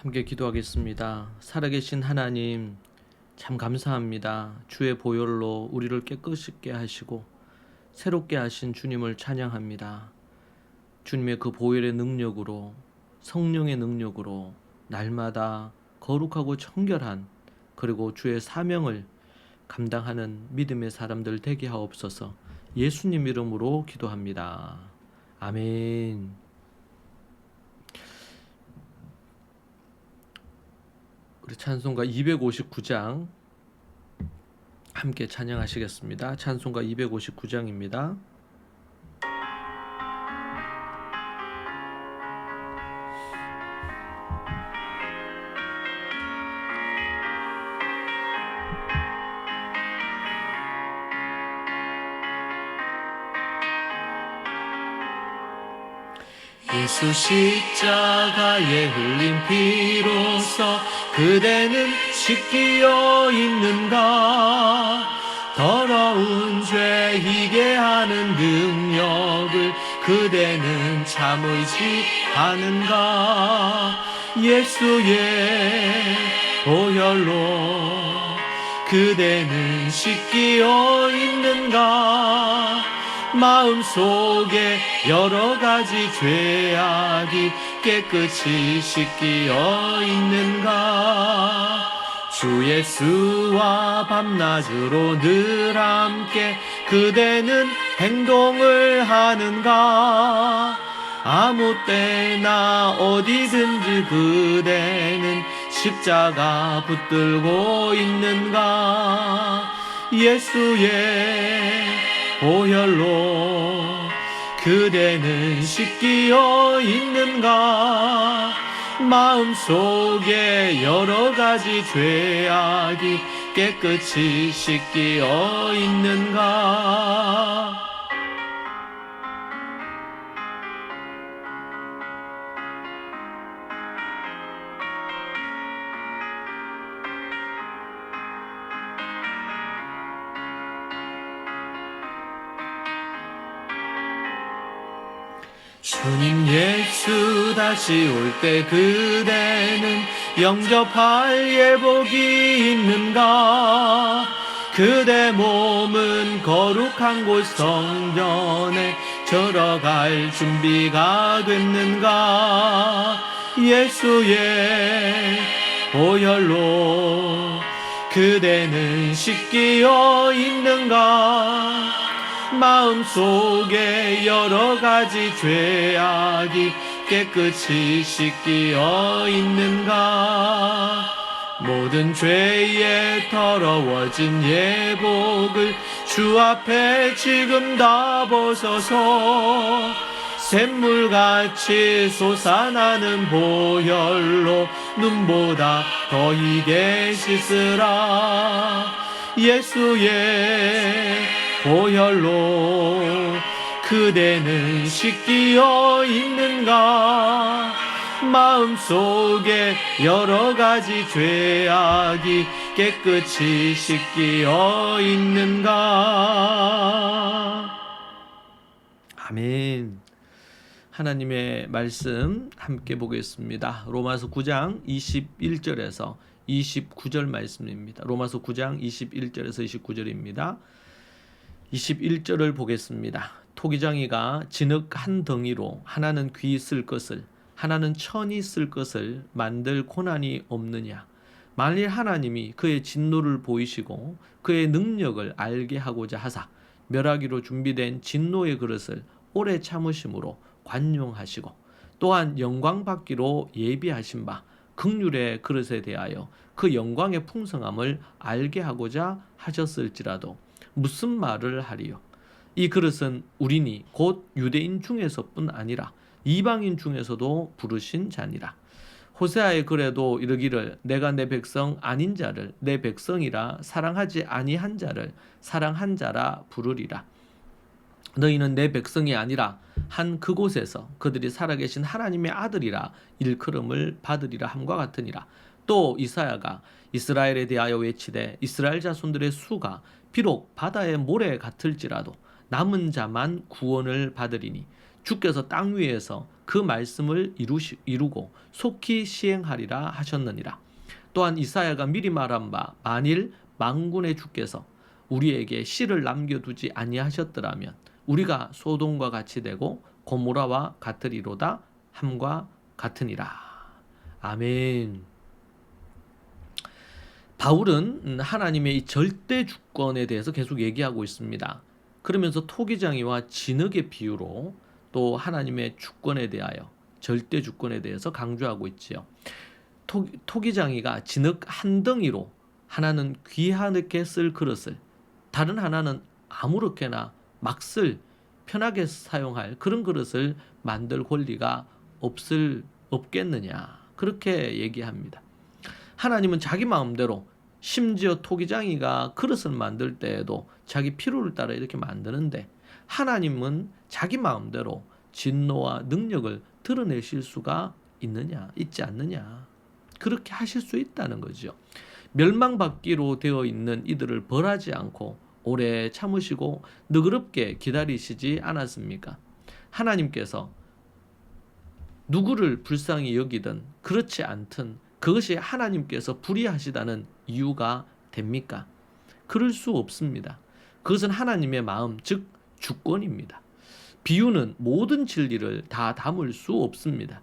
함께 기도하겠습니다. 살아계신 하나님, 참 감사합니다. 주의 보혈로 우리를 깨끗게 하시고 새롭게 하신 주님을 찬양합니다. 주님의 그 보혈의 능력으로, 성령의 능력으로 날마다 거룩하고 청결한, 그리고 주의 사명을 감당하는 믿음의 사람들 되게 하옵소서. 예수님 이름으로 기도합니다. 아멘. 우리 찬송가 259장 함께 찬양하시겠습니다. 찬송가 259장입니다. 예수 십자가에 흘린 피로써 그대는 씻기어 있는가? 더러운 죄 희게 하는 능력을 그대는 참으시 하는가? 예수의 보혈로 그대는 씻기어 있는가? 마음속에 여러 가지 죄악이 깨끗이 씻기어 있는가? 주 예수와 밤낮으로 늘 함께 그대는 행동을 하는가? 아무 때나 어디든지 그대는 십자가 붙들고 있는가? 예수의 보혈로 그대는 씻기어 있는가? 마음속에 여러 가지 죄악이 깨끗이 씻기어 있는가? 주님 예수 다시 올 때 그대는 영접할 예복이 있는가? 그대 몸은 거룩한 곳 성전에 들어갈 준비가 됐는가? 예수의 보혈로 그대는 씻기어 있는가? 마음속에 여러 가지 죄악이 깨끗이 씻기어 있는가? 모든 죄에 더러워진 예복을 주 앞에 지금 다 벗어서 샘물같이 솟아나는 보혈로 눈보다 더 희게 씻으라. 예수의 보혈로 그대는 씻기어 있는가? 마음속에 여러 가지 죄악이 깨끗이 씻기어 있는가? 아멘. 하나님의 말씀 함께 보겠습니다. 로마서 9장 21절에서 29절 말씀입니다. 로마서 9장 21절에서 29절입니다. 21절을 보겠습니다. 토기장이가 진흙 한 덩이로 하나는 귀 쓸 것을 하나는 천이 쓸 것을 만들 고난이 없느냐? 만일 하나님이 그의 진노를 보이시고 그의 능력을 알게 하고자 하사 멸하기로 준비된 진노의 그릇을 오래 참으심으로 관용하시고 또한 영광 받기로 예비하신 바 긍휼의 그릇에 대하여 그 영광의 풍성함을 알게 하고자 하셨을지라도 무슨 말을 하리요? 이 그릇은 우리니 곧 유대인 중에서뿐 아니라 이방인 중에서도 부르신 자니라. 호세아의 글에도 이르기를 내가 내 백성 아닌 자를 내 백성이라 사랑하지 아니한 자를 사랑한 자라 부르리라. 너희는 내 백성이 아니라 한 그곳에서 그들이 살아계신 하나님의 아들이라 일컬음을 받으리라 함과 같으니라. 또 이사야가 이스라엘에 대하여 외치되 이스라엘 자손들의 수가 비록 바다의 모래 같을지라도 남은 자만 구원을 받으리니 주께서 땅 위에서 그 말씀을 이루고 속히 시행하리라 하셨느니라. 또한 이사야가 미리 말한 바 만일 만군의 주께서 우리에게 씨를 남겨두지 아니하셨더라면 우리가 소돔과 같이 되고 고모라와 같으리로다 함과 같으니라. 아멘. 바울은 하나님의 이 절대 주권에 대해서 계속 얘기하고 있습니다. 그러면서 토기장이와 진흙의 비유로 또 하나님의 주권에 대하여 절대 주권에 대해서 강조하고 있지요. 토기장이가 진흙 한 덩이로 하나는 귀하게 쓸 그릇을, 다른 하나는 아무렇게나 막 편하게 사용할 그런 그릇을 만들 권리가 없겠느냐, 그렇게 얘기합니다. 하나님은 자기 마음대로, 심지어 토기장이가 그릇을 만들 때에도 자기 필요를 따라 이렇게 만드는데 하나님은 자기 마음대로 진노와 능력을 드러내실 수가 있지 않느냐, 그렇게 하실 수 있다는 거죠. 멸망받기로 되어 있는 이들을 벌하지 않고 오래 참으시고 너그럽게 기다리시지 않았습니까? 하나님께서 누구를 불쌍히 여기든 그렇지 않든 그것이 하나님께서 불의하시다는 이유가 됩니까? 그럴 수 없습니다. 그것은 하나님의 마음, 즉 주권입니다. 비유는 모든 진리를 다 담을 수 없습니다.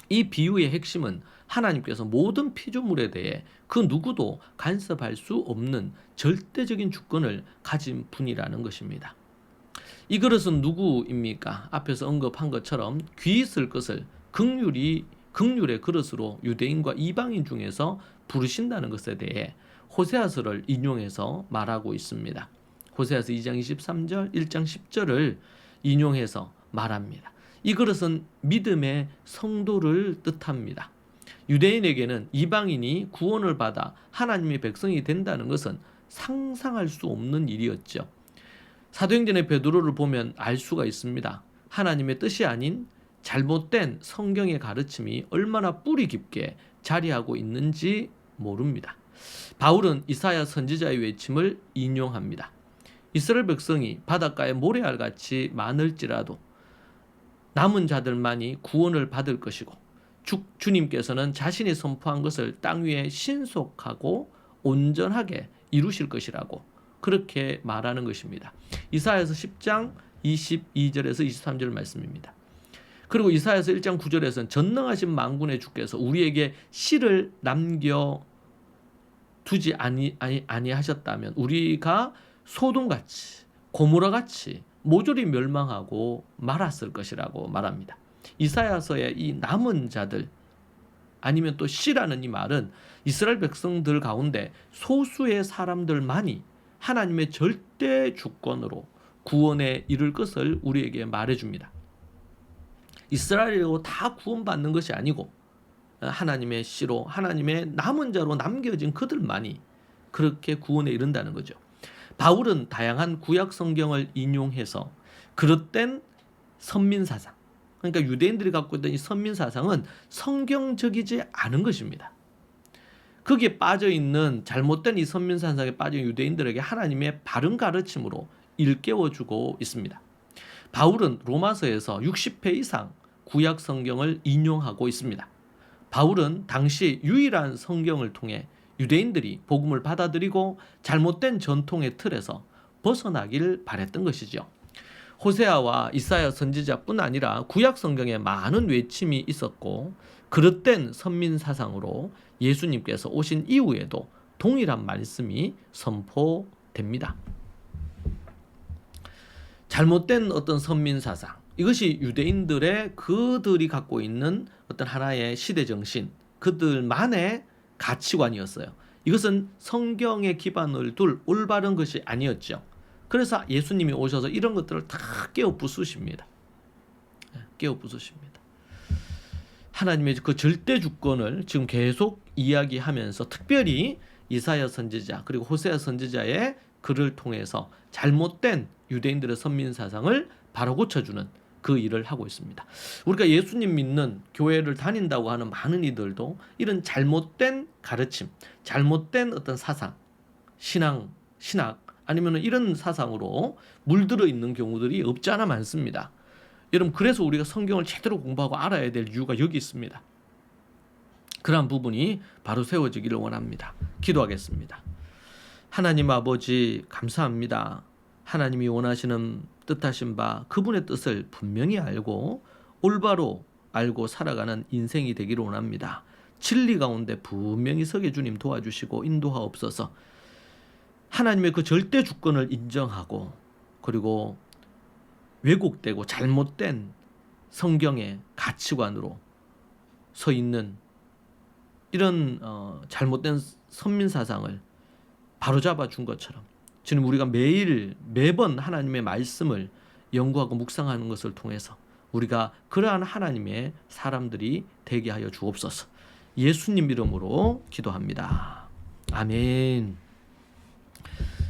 이 비유의 핵심은 하나님께서 모든 피조물에 대해 그 누구도 간섭할 수 없는 절대적인 주권을 가진 분이라는 것입니다. 이 그릇은 누구입니까? 앞에서 언급한 것처럼 귀 있을 것을 긍휼의 그릇으로 유대인과 이방인 중에서 부르신다는 것에 대해 호세아서를 인용해서 말하고 있습니다. 호세아서 2장 23절, 1장 10절을 인용해서 말합니다. 이 그릇은 믿음의 성도를 뜻합니다. 유대인에게는 이방인이 구원을 받아 하나님의 백성이 된다는 것은 상상할 수 없는 일이었죠. 사도행전의 베드로를 보면 알 수가 있습니다. 하나님의 뜻이 아닌 잘못된 성경의 가르침이 얼마나 뿌리 깊게 자리하고 있는지 모릅니다. 바울은 이사야 선지자의 외침을 인용합니다. 이스라엘 백성이 바닷가에 모래알같이 많을지라도 남은 자들만이 구원을 받을 것이고 주님께서는 자신이 선포한 것을 땅 위에 신속하고 온전하게 이루실 것이라고 그렇게 말하는 것입니다. 이사야서 10장 22절에서 23절 말씀입니다. 그리고 이사야서 1장 9절에서는 전능하신 만군의 주께서 우리에게 씨를 남겨두지 아니하셨다면 우리가 소돔같이 고모라같이 모조리 멸망하고 말았을 것이라고 말합니다. 이사야서의 이 남은 자들, 아니면 또 씨라는 이 말은 이스라엘 백성들 가운데 소수의 사람들만이 하나님의 절대 주권으로 구원에 이를 것을 우리에게 말해줍니다. 이스라엘이고 다 구원받는 것이 아니고 하나님의 씨로, 하나님의 남은 자로 남겨진 그들만이 그렇게 구원에 이른다는 거죠. 바울은 다양한 구약 성경을 인용해서 그릇된 선민사상, 그러니까 유대인들이 갖고 있던 이 선민사상은 성경적이지 않은 것입니다. 거기에 빠져있는 잘못된 이 선민사상에 빠진 유대인들에게 하나님의 바른 가르침으로 일깨워주고 있습니다. 바울은 로마서에서 60회 이상 구약 성경을 인용하고 있습니다. 바울은 당시 유일한 성경을 통해 유대인들이 복음을 받아들이고 잘못된 전통의 틀에서 벗어나길 바랬던 것이죠. 호세아와 이사야 선지자뿐 아니라 구약 성경에 많은 외침이 있었고 그릇된 선민사상으로 예수님께서 오신 이후에도 동일한 말씀이 선포됩니다. 잘못된 어떤 선민사상, 이것이 유대인들의 그들이 갖고 있는 어떤 하나의 시대정신, 그들만의 가치관이었어요. 이것은 성경에 기반을 둘 올바른 것이 아니었죠. 그래서 예수님이 오셔서 이런 것들을 다 깨어부수십니다. 깨어부수십니다. 하나님의 그 절대 주권을 지금 계속 이야기하면서 특별히 이사야 선지자 그리고 호세아 선지자의 글을 통해서 잘못된 유대인들의 선민사상을 바로 고쳐주는 그 일을 하고 있습니다. 우리가 예수님 믿는 교회를 다닌다고 하는 많은 이들도 이런 잘못된 가르침, 잘못된 어떤 사상, 신학 아니면 이런 사상으로 물들어 있는 경우들이 없지 않아 많습니다. 여러분, 그래서 우리가 성경을 제대로 공부하고 알아야 될 이유가 여기 있습니다. 그러한 부분이 바로 세워지기를 원합니다. 기도하겠습니다. 하나님 아버지, 감사합니다. 하나님이 원하시는 뜻하신 바 그분의 뜻을 분명히 알고 올바로 알고 살아가는 인생이 되기를 원합니다. 진리 가운데 분명히 서게 주님 도와주시고 인도하옵소서. 하나님의 그 절대 주권을 인정하고, 그리고 왜곡되고 잘못된 성경의 가치관으로 서 있는 이런 잘못된 선민사상을 바로잡아 준 것처럼 주님, 우리가 매번 하나님의 말씀을 연구하고 묵상하는 것을 통해서 우리가 그러한 하나님의 사람들이 되게 하여 주옵소서. 예수님 이름으로 기도합니다. 아멘.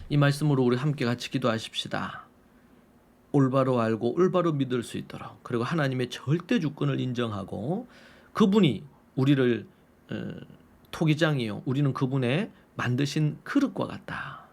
이 말씀으로 우리 함께 같이 기도하십시다. 올바로 알고 올바로 믿을 수 있도록, 그리고 하나님의 절대 주권을 인정하고 그분이 우리를 토기장이요, 우리는 그분의 만드신 그릇과 같다.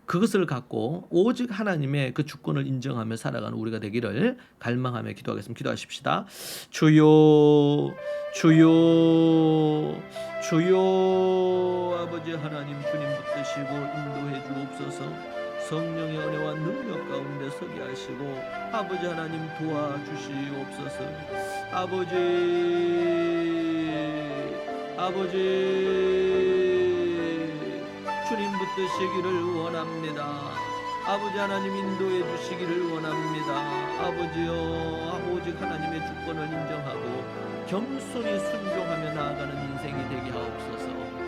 그것을 갖고 오직 하나님의 그 주권을 인정하며 살아가는 우리가 되기를 갈망하며 기도하겠습니다. 기도하십시다. 주여, 주여, 주여. 아버지 하나님, 주님 붙드시고 인도해 주옵소서. 성령의 은혜와 능력 가운데 서게 하시고 아버지 하나님 도와주시옵소서. 아버지, 주님 붙드시기를 원합니다. 아버지 하나님 인도해 주시기를 원합니다. 아버지여, 오직 하나님의 주권을 인정하고 겸손히 순종하며 나아가는 인생이 되게 하옵소서.